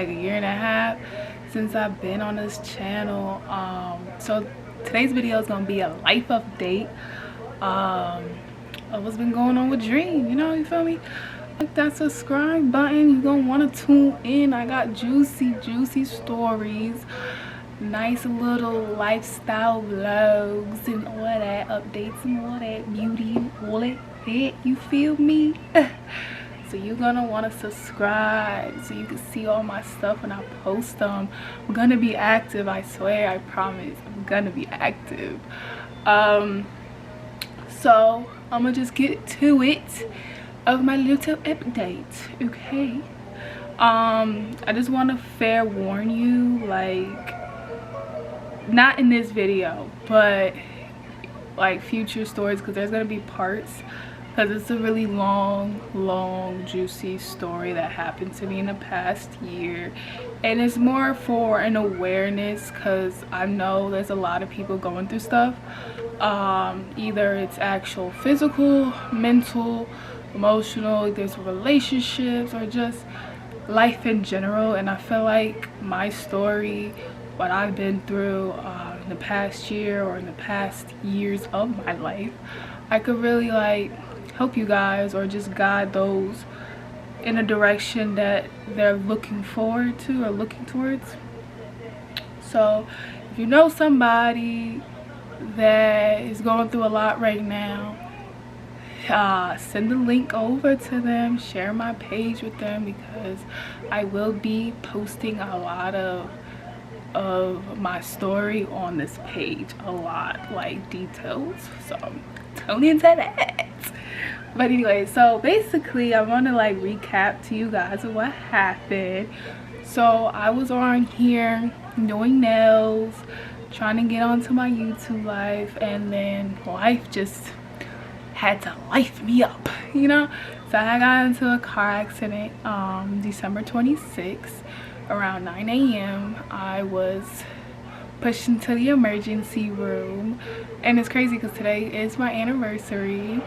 like a year and a half since I've been on this channel. So today's video is gonna be a life update of what's been going on with Dream. You feel me? Click that subscribe button. You're gonna want to tune in. I got juicy stories, nice little lifestyle vlogs and all that, updates and all that, beauty and all that, you feel me? So you're gonna want to subscribe so you can see all my stuff when I post them. I'm gonna be active, I swear, I promise. I'm gonna be active. So I'm gonna just get to it of my little update, okay? I just want to fair warn you, like, not in this video, but like future stories, because there's gonna be parts, because it's a really long juicy story that happened to me in the past year, and it's more for an awareness, because I know there's a lot of people going through stuff. Either it's actual physical, mental, emotional, there's relationships, or just life in general. And I feel like my story, what I've been through in the past year or in the past years of my life, I could really like help you guys or just guide those in a direction that they're looking forward to or looking towards. So if you know somebody that is going through a lot right now, send the link over to them, share my page with them, because I will be posting a lot of my story on this page, a lot, like details, so tune into that. But anyway, so basically I want to like recap to you guys of what happened. So I was on here doing nails, trying to get onto my YouTube life, and then life just had to life me up, so I got into a car accident December 26th around 9 a.m. I was pushed into the emergency room, and it's crazy because today is my anniversary.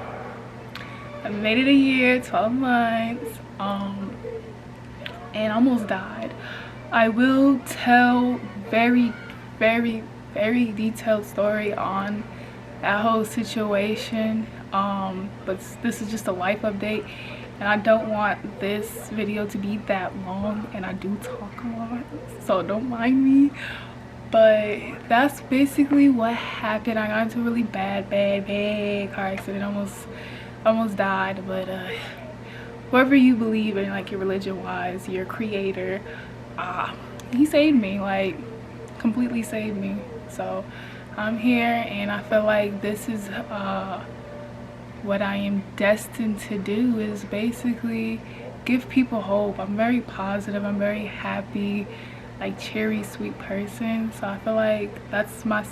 I made it a year, 12 months, and almost died. I will tell very detailed story on that whole situation, but this is just a life update, and I don't want this video to be that long, and I do talk a lot, so don't mind me. But that's basically what happened. I got into a really bad car accident, almost died. But whoever you believe in, like your religion wise, your creator, he saved me, like completely saved me. So I'm here, and I feel like this is what I am destined to do, is basically give people hope. I'm very positive, I'm very happy, like cheery, sweet person. So I feel like that's my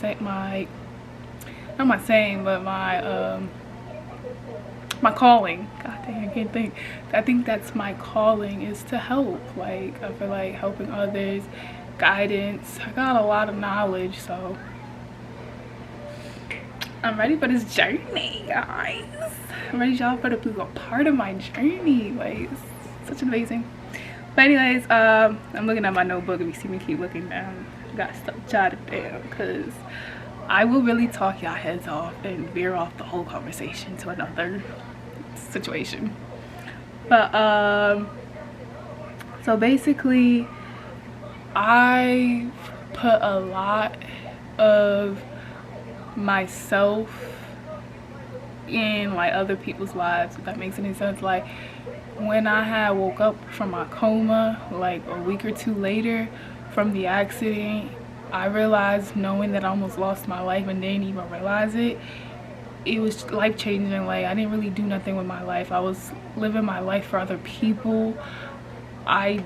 calling. God dang, I can't think. I think that's my calling, is to help. Like, I feel like helping others, guidance. I got a lot of knowledge, so I'm ready for this journey, guys. I'm ready y'all for to be a part of my journey. Like, it's such amazing. But anyways, I'm looking at my notebook. If you see me keep looking down, I got stuff jotted down, because I will really talk y'all heads off and veer off the whole conversation to another situation. But so basically I put a lot of myself in like other people's lives, if that makes any sense. Like, when I had woke up from my coma like a week or two later from the accident, I realized, knowing that I almost lost my life and didn't even realize it, it was life-changing. Like, I didn't really do nothing with my life. I was living my life for other people. I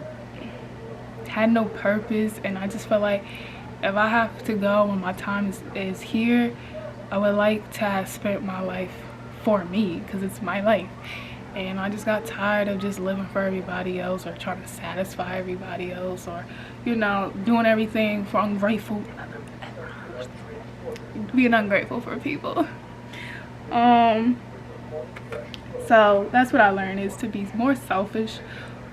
had no purpose, and I just felt like if I have to go when my time is here, I would like to have spent my life for me, because it's my life. And I just got tired of just living for everybody else, or trying to satisfy everybody else, or doing everything for being ungrateful for people. So that's what I learned, is to be more selfish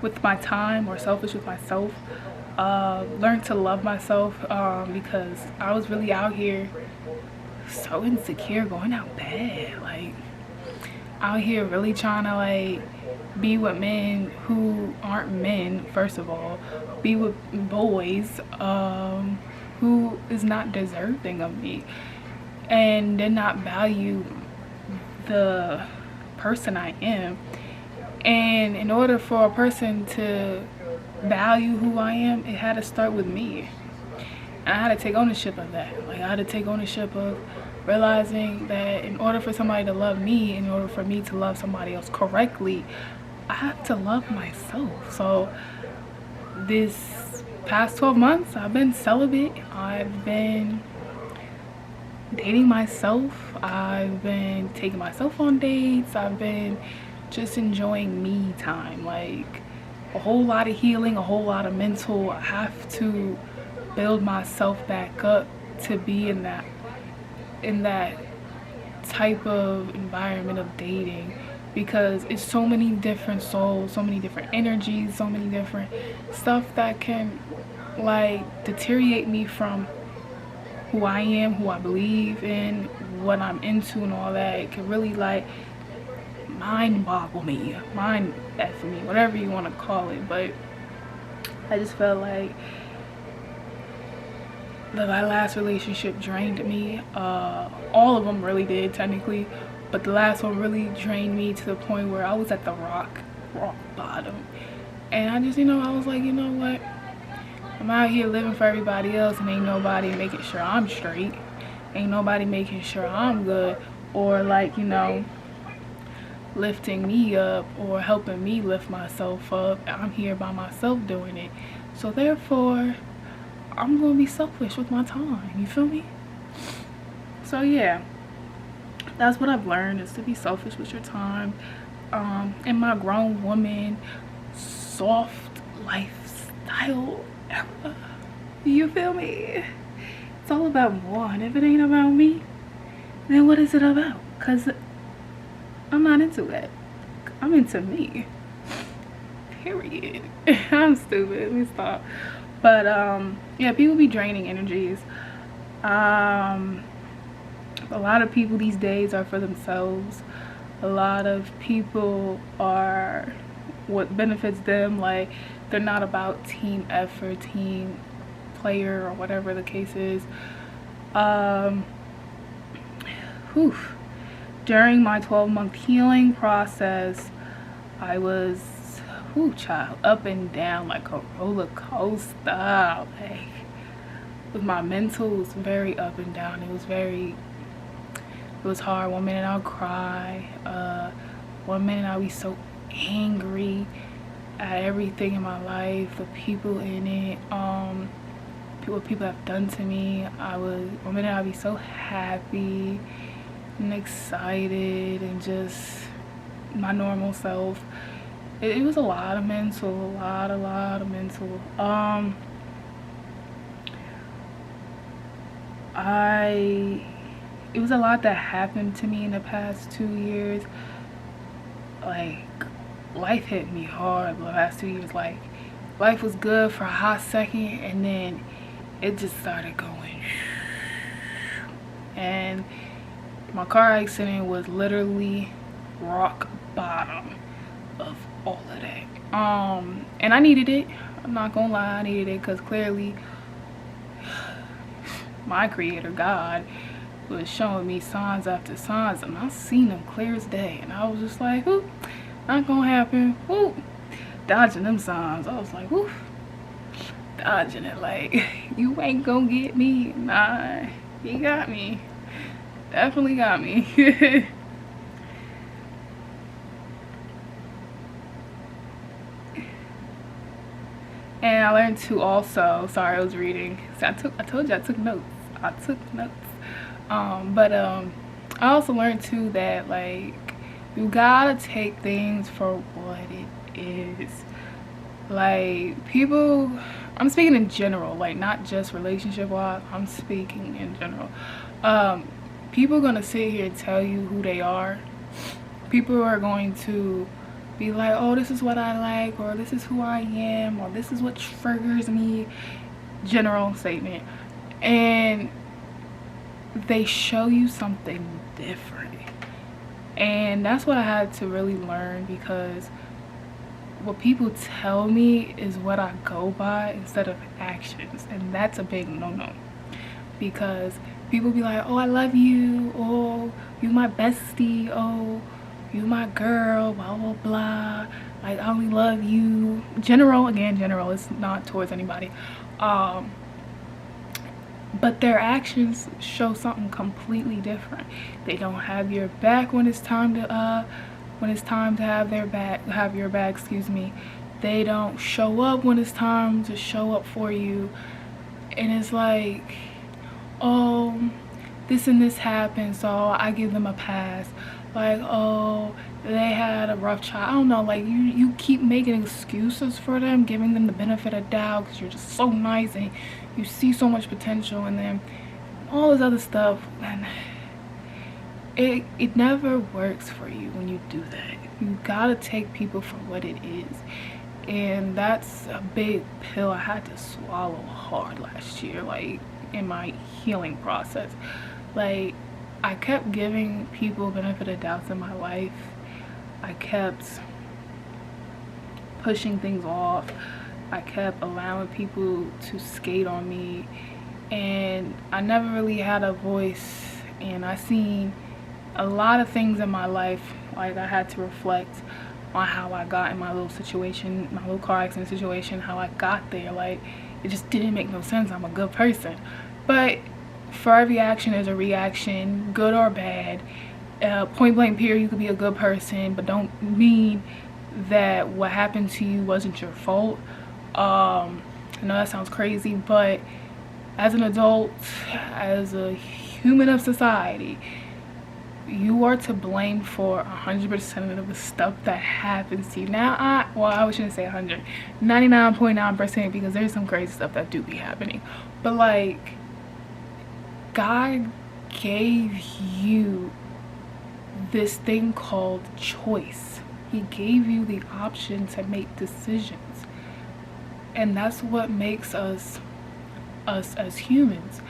with my time, or selfish with myself. learned to love myself, because I was really out here so insecure, going out bad, like out here really trying to like be with men who aren't men, first of all, be with boys who is not deserving of me, and did not value the person I am. And in order for a person to value who I am, it had to start with me. And I had to take ownership of that. Like, I had to take ownership of realizing that in order for somebody to love me, in order for me to love somebody else correctly, I have to love myself. So this past 12 months, I've been celibate. I've been dating myself. I've been taking myself on dates. I've been just enjoying me time. Like, a whole lot of healing, a whole lot of mental. I have to build myself back up to be in that type of environment of dating, because it's so many different souls, so many different energies, so many different stuff that can like deteriorate me from who I am, who I believe in, what I'm into and all that. It can really like mind boggle me, mind F me, whatever you want to call it. But I just felt like my last relationship drained me. All of them really did, technically, but the last one really drained me to the point where I was at the rock bottom. And I just, I was like, you know what? I'm out here living for everybody else, and ain't nobody making sure I'm straight. Ain't nobody making sure I'm good, or like, lifting me up or helping me lift myself up. I'm here by myself doing it. So therefore, I'm gonna be selfish with my time, you feel me? So yeah, that's what I've learned, is to be selfish with your time. In my grown woman, soft lifestyle era, you feel me? It's all about more, and if it ain't about me, then what is it about? Because I'm not into that. I'm into me. Period. I'm stupid. Let me stop. But yeah, people be draining energies. A lot of people these days are for themselves. A lot of people are what benefits them. Like, they're not about team effort, team player, or whatever the case is. During my 12-month healing process, I was child, up and down like a roller coaster. Like, with my mental, it was very up and down. It was hard. One minute I'll cry, one minute I'll be so angry at everything in my life, the people in it, what people have done to me. One minute I'll be so happy and excited and just my normal self. It was a lot of mental, a lot of mental. It was a lot that happened to me in the past 2 years. Like, life hit me hard the last 2 years. Like, life was good for a hot second, and then it just started going. And my car accident was literally rock bottom of all of that. And I needed it. I'm not gonna lie, I needed it, because clearly my creator, God, was showing me signs after signs, and I seen them clear as day, and I was just like, whoop, not gonna happen. Whoop, dodging them signs. I was like, whoop, dodging it, like, you ain't gonna get me. Nah, you got me. Definitely got me. And I learned to also, sorry, I was reading. So I told you I took notes. I also learned too that, like, you gotta take things for what it is. Like, people, I'm speaking in general, like, not just relationship wise, I'm speaking in general. People are gonna sit here and tell you who they are. People are going to be like, oh, this is what I like, or this is who I am, or this is what triggers me. General statement. And they show you something different. And that's what I had to really learn, because what people tell me is what I go by instead of actions. And that's a big no-no, because people be like, oh, I love you, oh, you my bestie, oh, you my girl, blah blah blah, like I only love you. General, again, general, it's not towards anybody. But their actions show something completely different. They don't have your back when it's time to have your back, excuse me. They don't show up when it's time to show up for you. And it's like, oh, this and this happened, so I give them a pass. Like, oh, they had a rough child. I don't know, like you keep making excuses for them, giving them the benefit of doubt because you're just so nice and you see so much potential in them, all this other stuff. And it never works for you when you do that. You gotta take people for what it is. And that's a big pill I had to swallow hard last year, like in my healing process. Like, I kept giving people benefit of doubts in my life. I kept pushing things off. I kept allowing people to skate on me, and I never really had a voice. And I seen a lot of things in my life, like I had to reflect on how I got in my little situation, my little car accident situation, how I got there. Like, it just didn't make no sense. I'm a good person, but for every action there's a reaction, good or bad. Point blank period, you could be a good person, but don't mean that what happened to you wasn't your fault. I know that sounds crazy, but as an adult, as a human of society, you are to blame for 100% of the stuff that happens to you. Now, I shouldn't say 100, 99.9%, because there's some crazy stuff that do be happening. But like, God gave you this thing called choice. He gave you the option to make decisions. And that's what makes us as humans.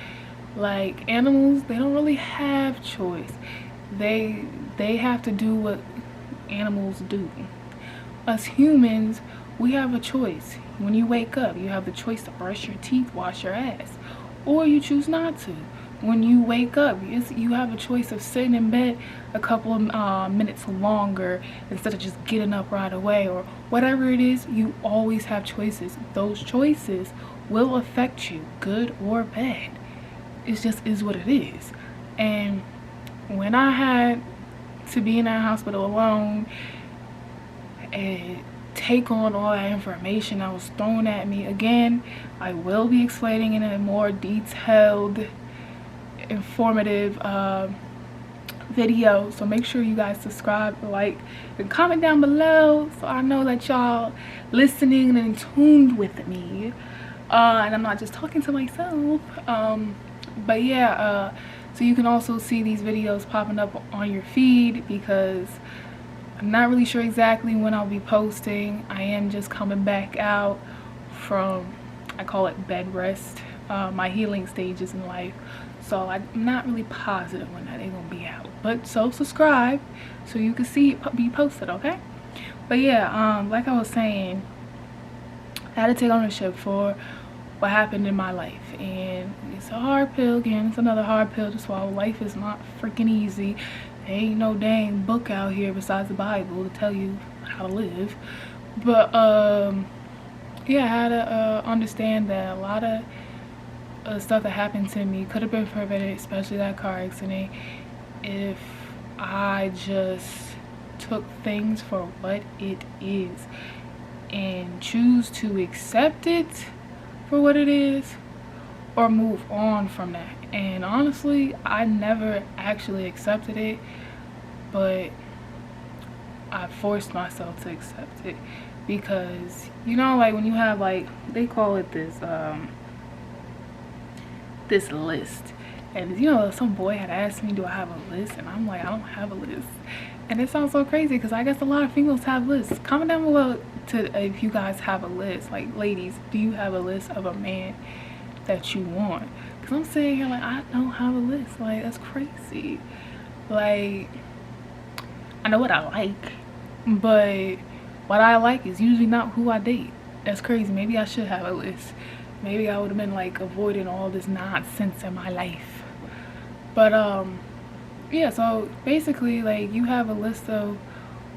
Like, animals, they don't really have choice. They have to do what animals do. Us humans, we have a choice. When you wake up, you have the choice to brush your teeth, wash your ass, or you choose not to. When you wake up, you have a choice of sitting in bed a couple of minutes longer instead of just getting up right away, or whatever it is. You always have choices. Those choices will affect you, good or bad. It just is what it is. And when I had to be in that hospital alone and take on all that information that was thrown at me, again, I will be explaining in a more detailed, informative video, so make sure you guys subscribe, like, and comment down below so I know that y'all listening and tuned with me, and I'm not just talking to myself. But yeah, so you can also see these videos popping up on your feed, because I'm not really sure exactly when I'll be posting. I am just coming back out from, I call it bed rest, my healing stages in life. So I'm not really positive when that ain't gonna be out. But so subscribe so you can see it be posted, okay? But yeah, like I was saying, I had to take ownership for what happened in my life. And it's a hard pill, again, it's another hard pill to swallow. Life is not freaking easy. There ain't no dang book out here besides the Bible to tell you how to live. But yeah, I had to understand that a lot of stuff that happened to me could have been prevented, especially that car accident, if I just took things for what it is and choose to accept it for what it is, or move on from that. And honestly, I never actually accepted it, but I forced myself to accept it, because, you know, like when you have, like, they call it this this list, And you know, some boy had asked me, do I have a list? And I'm like, I don't have a list. And it sounds so crazy because I guess a lot of females have lists. Comment down below if you guys have a list. Like, ladies, do you have a list of a man that you want? Because I'm sitting here like, I don't have a list. Like, that's crazy. Like, I know what I like, but what I like is usually not who I date. That's crazy. Maybe I should have a list. Maybe I would have been like avoiding all this nonsense in my life. But yeah, so basically, like, you have a list of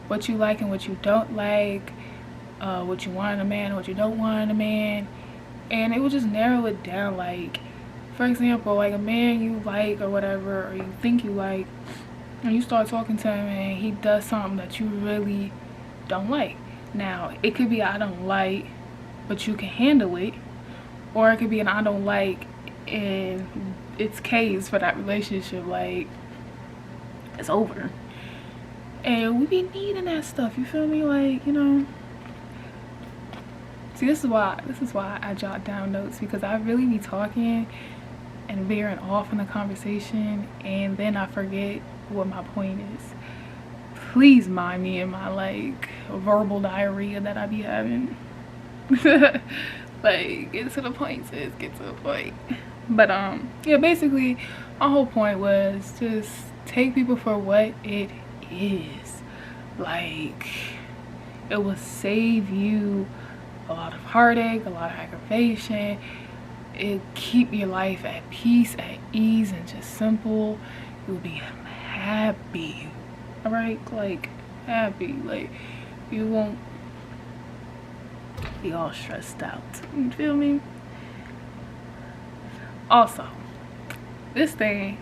what you like and what you don't like, what you want in a man and what you don't want in a man, and it will just narrow it down. Like, for example, like a man you like or whatever, or you think you like, and you start talking to him and he does something that you really don't like. Now, it could be I don't like, but you can handle it, or it could be an I don't like and it's K's for that relationship. Like, it's over. And we be needing that stuff, you feel me? Like, you know, see, this is why I jot down notes, because I really be talking and veering off in the conversation, and then I forget what my point is. Please mind me in my like verbal diarrhea that I be having. Like, get to the point, sis, get to the point. But yeah, basically my whole point was just take people for what it is. Like, it will save you a lot of heartache, a lot of aggravation. It keep your life at peace, at ease, and just simple. You'll be happy. All right, like, happy. Like, you won't be all stressed out, you feel me? Also, this thing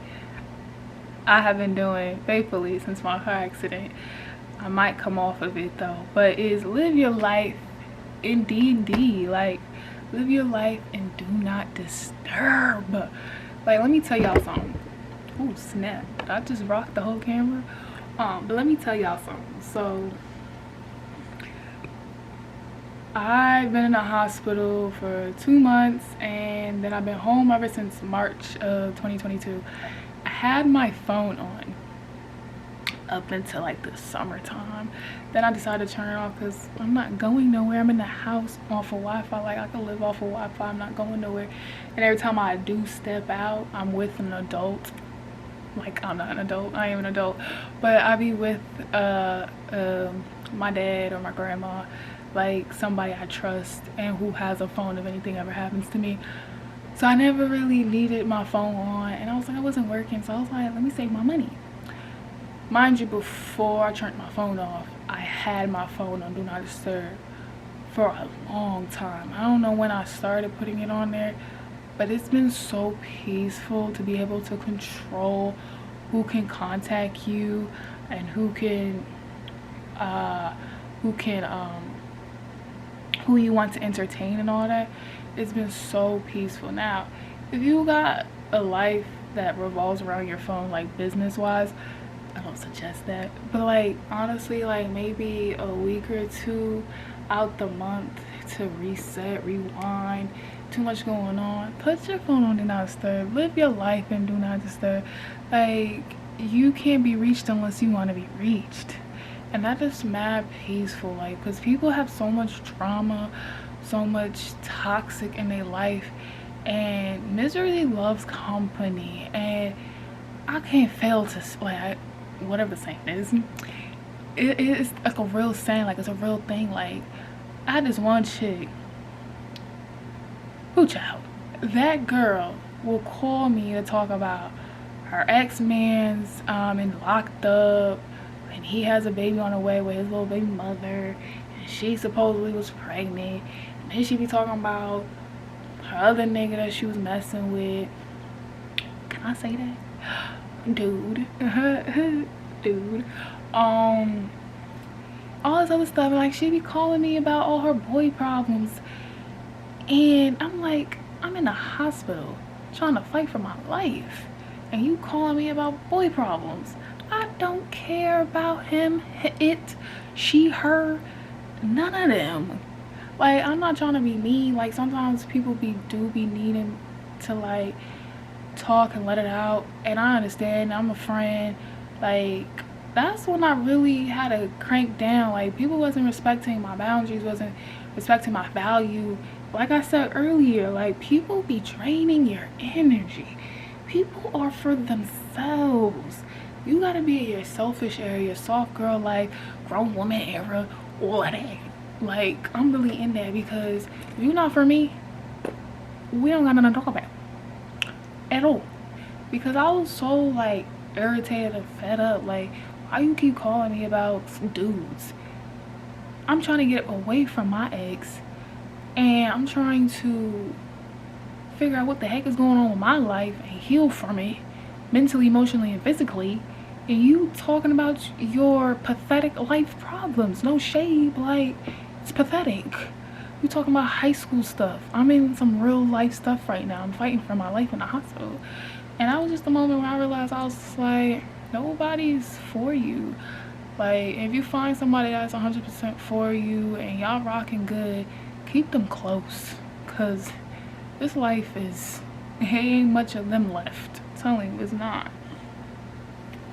I have been doing faithfully since my car accident, I might come off of it though, but is live your life in D&D. Like, live your life and do not disturb. Like, let me tell y'all something. Oh snap, did I just rock the whole camera? But let me tell y'all something. So I've been in the hospital for 2 months, and then I've been home ever since March of 2022. I had my phone on up until like the summertime. Then I decided to turn it off because I'm not going nowhere. I'm in the house off of Wi-Fi. Like, I can live off of Wi-Fi. I'm not going nowhere. And every time I do step out, I'm with an adult. Like, I'm not an adult, I am an adult, but I be with my dad or my grandma, like somebody I trust and who has a phone if anything ever happens to me. So I never really needed my phone on, and I was like, I wasn't working, so I was like, let me save my money. Mind you, before I turned my phone off, I had my phone on Do Not Disturb for a long time. I don't know when I started putting it on there, but it's been so peaceful to be able to control who can contact you and who you want to entertain and all that. It's been so peaceful. Now, if you got a life that revolves around your phone, like business wise, I don't suggest that. But like, honestly, like maybe a week or two out the month to reset, rewind. Too much going on, put your phone on Do Not Disturb. Live your life and Do Not Disturb. Like, you can't be reached unless you want to be reached, and that is mad peaceful. Like, because people have so much drama, so much toxic in their life, and misery loves company. And I can't fail to, like, whatever the saying is, it is like a real saying, like it's a real thing. Like, I had this one chick, who child, that girl will call me to talk about her ex-man's and locked up, and he has a baby on the way with his little baby mother, and she supposedly was pregnant, and then she be talking about her other nigga that she was messing with. Can I say that? Dude. Dude. All this other stuff. Like, she be calling me about all her boy problems, and I'm like, I'm in the hospital trying to fight for my life, and you calling me about boy problems. I don't care about him, it, she, her, none of them. Like, I'm not trying to be mean. Like, sometimes people do be needing to, like, talk and let it out. And I understand, I'm a friend. Like, that's when I really had to crank down. Like, people wasn't respecting my boundaries, wasn't respecting my value. Like I said earlier, like, people be draining your energy. People are for themselves. You gotta be in your selfish area, soft girl life, grown woman era, all of that. Like, I'm really in there, because if you're not for me, we don't got nothing to talk about at all. Because I was so like irritated and fed up. Like, why you keep calling me about dudes? I'm trying to get away from my ex, and I'm trying to figure out what the heck is going on with my life and heal from it, mentally, emotionally, and physically. And you talking about your pathetic life problems. No shade, like, it's pathetic. You talking about high school stuff. I'm in some real life stuff right now. I'm fighting for my life in the hospital. And that was just the moment where I realized, I was just like, nobody's for you. Like, if you find somebody that's 100% for you and y'all rocking good, keep them close. Because this life is, ain't much of them left. I'm telling you, it's not.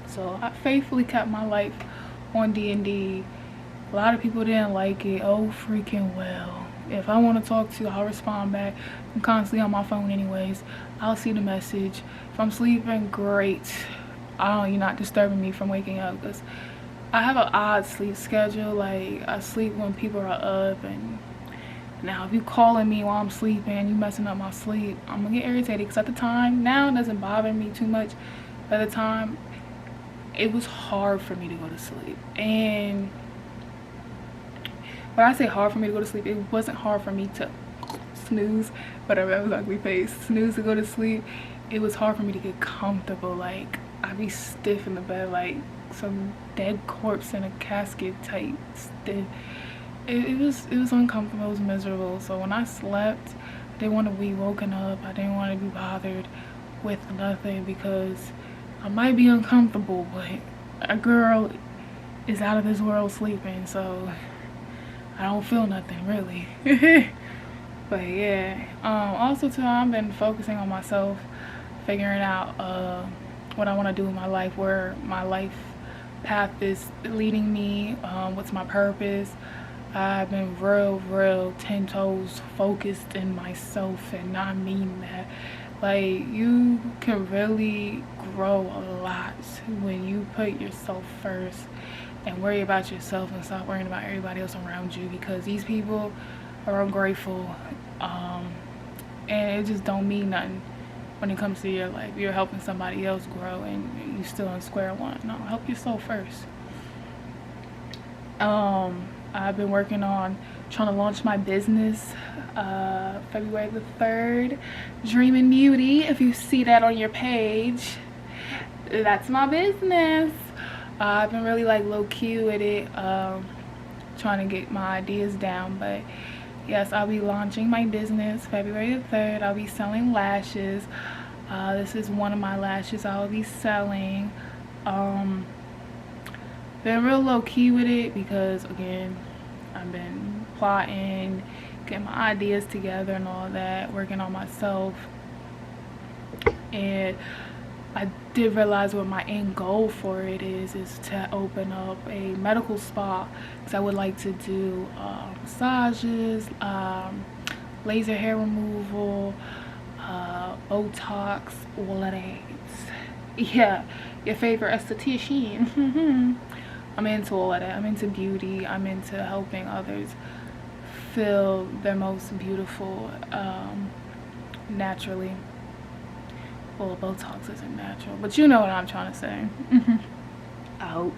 So I faithfully kept my life on D&D. A lot of people didn't like it. Oh, freaking well. If I want to talk to you, I'll respond back. I'm constantly on my phone anyways. I'll see the message. If I'm sleeping, great. You're not disturbing me from waking up, because I have an odd sleep schedule. Like, I sleep when people are up, and now if you calling me while I'm sleeping, you messing up my sleep, I'm gonna get irritated. Because at the time, now it doesn't bother me too much. At the time, it was hard for me to go to sleep. And when I say hard for me to go to sleep, it wasn't hard for me to snooze, whatever, that was ugly face, snooze to go to sleep. It was hard for me to get comfortable. Like, I'd be stiff in the bed, like some dead corpse in a casket type stiff. It was uncomfortable, it was miserable. So when I slept, I didn't want to be woken up. I didn't want to be bothered with nothing, because I might be uncomfortable, but a girl is out of this world sleeping, so I don't feel nothing really. But yeah, also too, I've been focusing on myself, figuring out what I want to do in my life, where my life path is leading me, what's my purpose. I've been real 10 toes focused in myself, and I mean that. Like, you can really grow a lot when you put yourself first and worry about yourself and stop worrying about everybody else around you, because these people are ungrateful, and it just don't mean nothing when it comes to your life. You're helping somebody else grow and you still on square one. No, help yourself first. I've been working on trying to launch my business February the 3rd, Dream and Beauty. If you see that on your page, that's my business. I've been really like low-key with it, trying to get my ideas down. But yes, I'll be launching my business February the 3rd. I'll be selling lashes. This is one of my lashes I'll be selling. Been real low-key with it, because again, I've been plotting, getting my ideas together and all that, working on myself. And I did realize what my end goal for it is to open up a medical spa, because I would like to do massages, laser hair removal, Botox, all of that. Yeah, your favorite esthetician. I'm into all of that. I'm into beauty. I'm into helping others feel their most beautiful naturally. Well, Botox isn't natural, but you know what I'm trying to say. Out.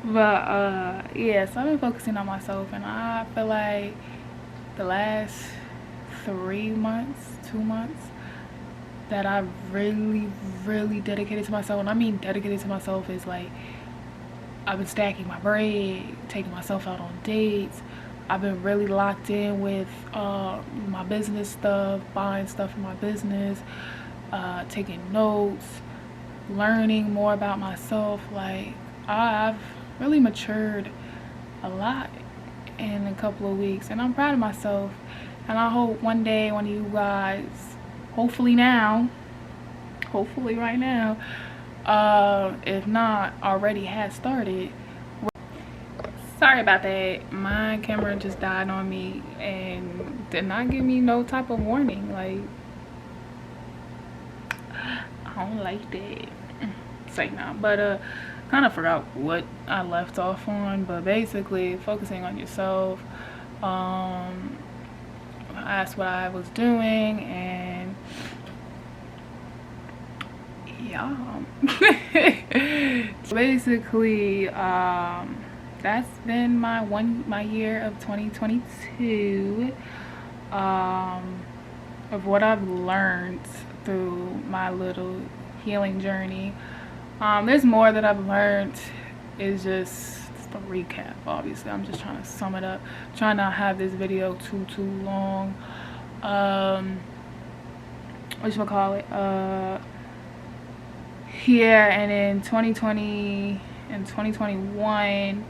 But yeah, so I've been focusing on myself, and I feel like the last 3 months, 2 months, that I've really dedicated to myself. And I mean dedicated to myself is like, I've been stacking my bread, taking myself out on dates. I've been really locked in with my business stuff, buying stuff for my business, taking notes, learning more about myself. Like, I've really matured a lot in a couple of weeks, and I'm proud of myself. And I hope one day one of you guys, hopefully now, hopefully right now, if not already has started. Sorry about that, my camera just died on me and did not give me no type of warning. Like, I don't like that. Say nah. But kind of forgot what I left off on, but basically focusing on yourself. I asked what I was doing, and yeah. Basically, that's been my year of 2022, of what I've learned through my little healing journey. There's more that I've learned. It's just a recap. Obviously, I'm just trying to sum it up, trying not have this video too long. Whatchamacallit, here and in 2020 and 2021,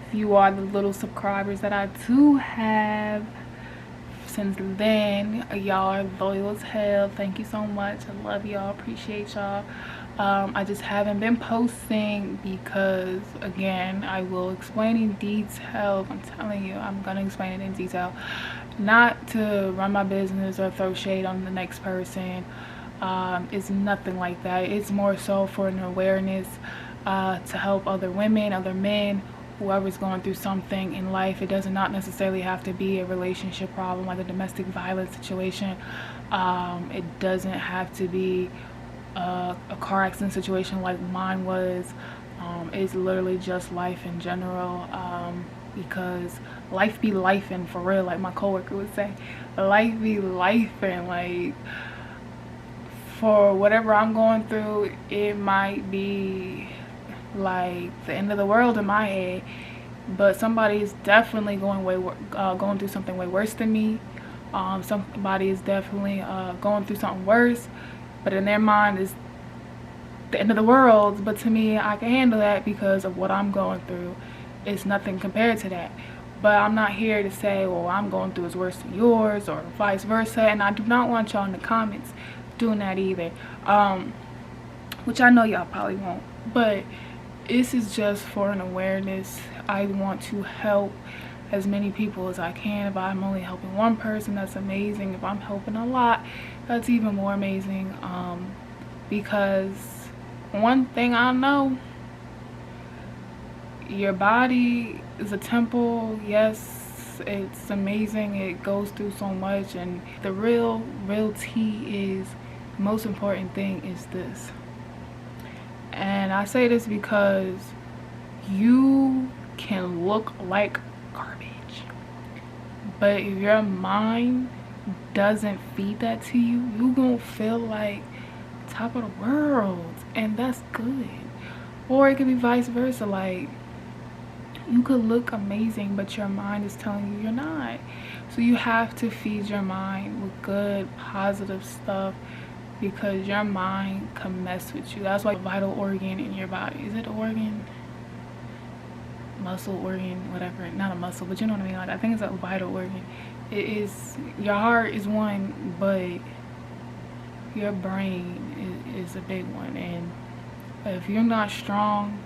if you are the little subscribers that I do have since then, y'all are loyal as hell. Thank you so much. I love y'all, appreciate y'all. I just haven't been posting because, again, I will explain in detail. I'm telling you, I'm gonna explain it in detail, not to run my business or throw shade on the next person. It's nothing like that. It's more so for an awareness, to help other women, other men, whoever's going through something in life. It does not necessarily have to be a relationship problem like a domestic violence situation. It doesn't have to be a car accident situation like mine was. It's literally just life in general, because life be lifing for real, like my coworker would say. Life be lifing. Like, for whatever I'm going through, it might be like the end of the world in my head, but somebody is definitely going through something way worse than me. Somebody is definitely going through something worse, but in their mind is the end of the world. But to me, I can handle that because of what I'm going through. It's nothing compared to that. But I'm not here to say, well, I'm going through is worse than yours or vice versa. And I do not want y'all in the comments doing that either, which I know y'all probably won't. But this is just for an awareness. I want to help as many people as I can. If I'm only helping one person, that's amazing. If I'm helping a lot, that's even more amazing. Because one thing I know, your body is a temple. Yes, it's amazing. It goes through so much, and the real tea is, the most important thing is this. And I say this because you can look like garbage, but if your mind doesn't feed that to you, you gonna feel like top of the world, and that's good. Or it could be vice versa. Like, you could look amazing, but your mind is telling you you're not. So you have to feed your mind with good, positive stuff, because your mind can mess with you. That's why a vital organ in your body, is it organ, muscle, organ, whatever, not a muscle, but you know what I mean. Like, I think it's a vital organ. It is, your heart is one, but your brain is a big one. And if you're not strong,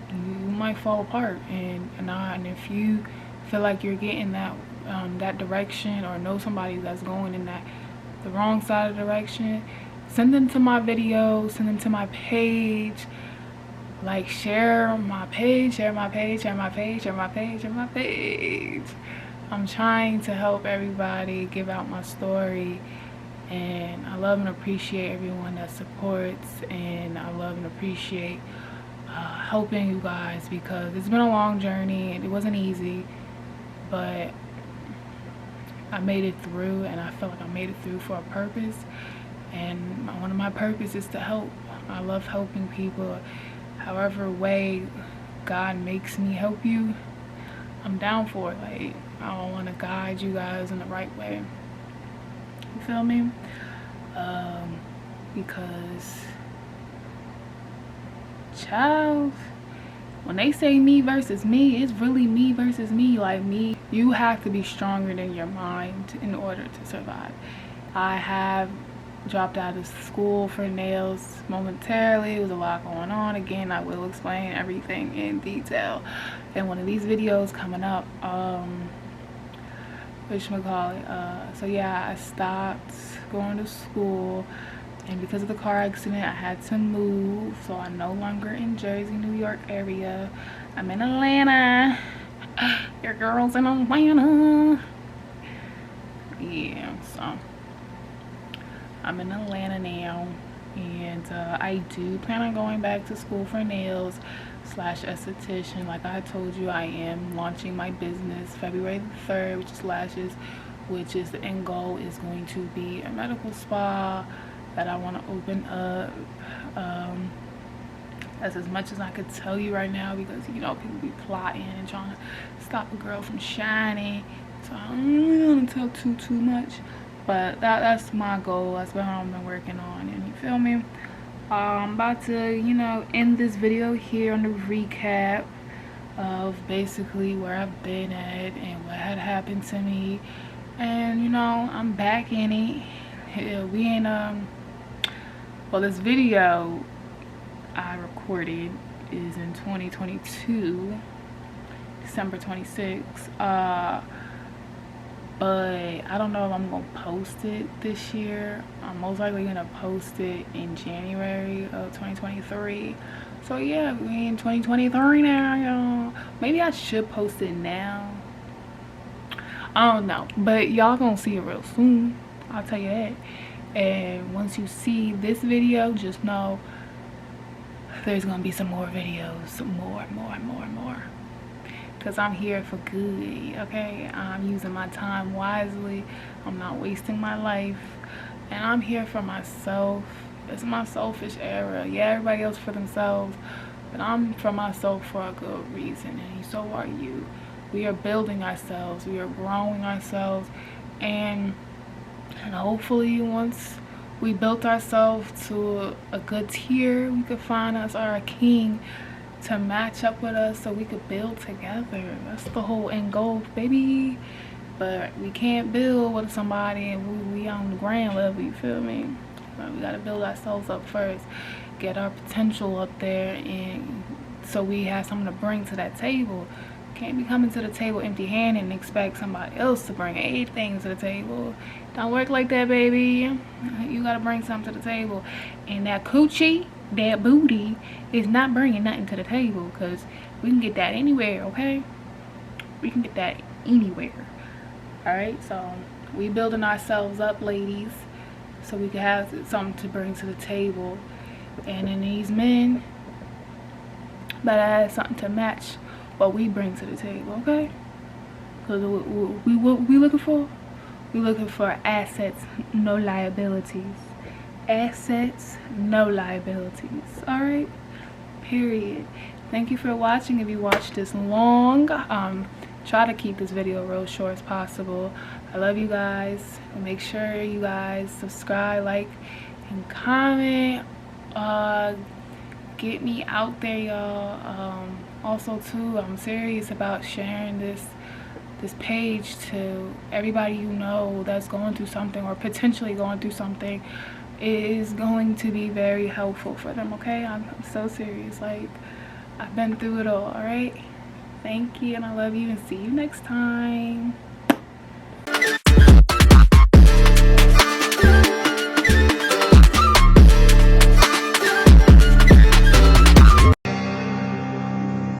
you might fall apart. And if you feel like you're getting that that direction, or know somebody that's going in the wrong side of the direction, send them to my video, send them to my page. Like, share my page, share my page, share my page, share my page, share my page. I'm trying to help everybody, give out my story, and I love and appreciate everyone that supports, and I love and appreciate helping you guys, because it's been a long journey and it wasn't easy, but I made it through, and I feel like I made it through for a purpose. And one of my purposes is to help. I love helping people. However way God makes me help you, I'm down for it. Like, I want to guide you guys in the right way. You feel me? Because, child, when they say me versus me, it's really me versus me. Like, me, you have to be stronger than your mind in order to survive. I have dropped out of school for nails momentarily. It was a lot going on. Again, I will explain everything in detail in one of these videos coming up. So yeah, I stopped going to school, and because of the car accident I had to move, so I'm no longer in Jersey, New York area. I'm in Atlanta. Your girl's in Atlanta. Yeah, so I'm in Atlanta now, and I do plan on going back to school for nails / esthetician. Like I told you, I am launching my business February the 3rd, which is lashes, which is the end goal is going to be a medical spa that I want to open up. That's as much as I could tell you right now, because you know people be plotting and trying to stop a girl from shining, so I don't really want to tell too much. But that's my goal. That's what I've been working on, and you feel me? I'm about to, you know, end this video here on the recap of basically where I've been at and what had happened to me. And you know, I'm back in it. Yeah, we ain't well, this video I recorded is in 2022, December 26th. But I don't know if I'm gonna post it this year. I'm most likely gonna post it in January of 2023. So yeah, we in 2023 now, y'all. Maybe I should post it now. I don't know, but y'all gonna see it real soon, I'll tell you that. And once you see this video, just know there's gonna be some more videos, some more, because I'm here for good, okay? I'm using my time wisely. I'm not wasting my life, and I'm here for myself. It's my selfish era. Yeah, everybody else for themselves, but I'm for myself for a good reason, and so are you. We are building ourselves, we are growing ourselves, and hopefully once we built ourselves to a good tier, we could find us our king to match up with us so we could build together. That's the whole end goal, baby. But we can't build with somebody and we on the ground level, you feel me? But we gotta build ourselves up first, get our potential up there, and so we have something to bring to that table. Can't be coming to the table empty-handed and expect somebody else to bring 8 things to the table. Don't work like that, baby. You gotta bring something to the table, and that coochie, that booty, is not bringing nothing to the table, because we can get that anywhere, okay? We can get that anywhere. All right, so we building ourselves up, ladies, so we can have something to bring to the table, and then these men better have something to match what we bring to the table, okay? Because what we looking for? We looking for assets, no liabilities. Assets, no liabilities. All right, period. Thank you for watching. If you watched this long, try to keep this video real short as possible. I love you guys. Make sure you guys subscribe, like, and comment. Get me out there, y'all. Also too, I'm serious about sharing this page to everybody you know that's going through something or potentially going through something. It is going to be very helpful for them, okay? I'm so serious. Like, I've been through it all right? Thank you, and I love you, and see you next time.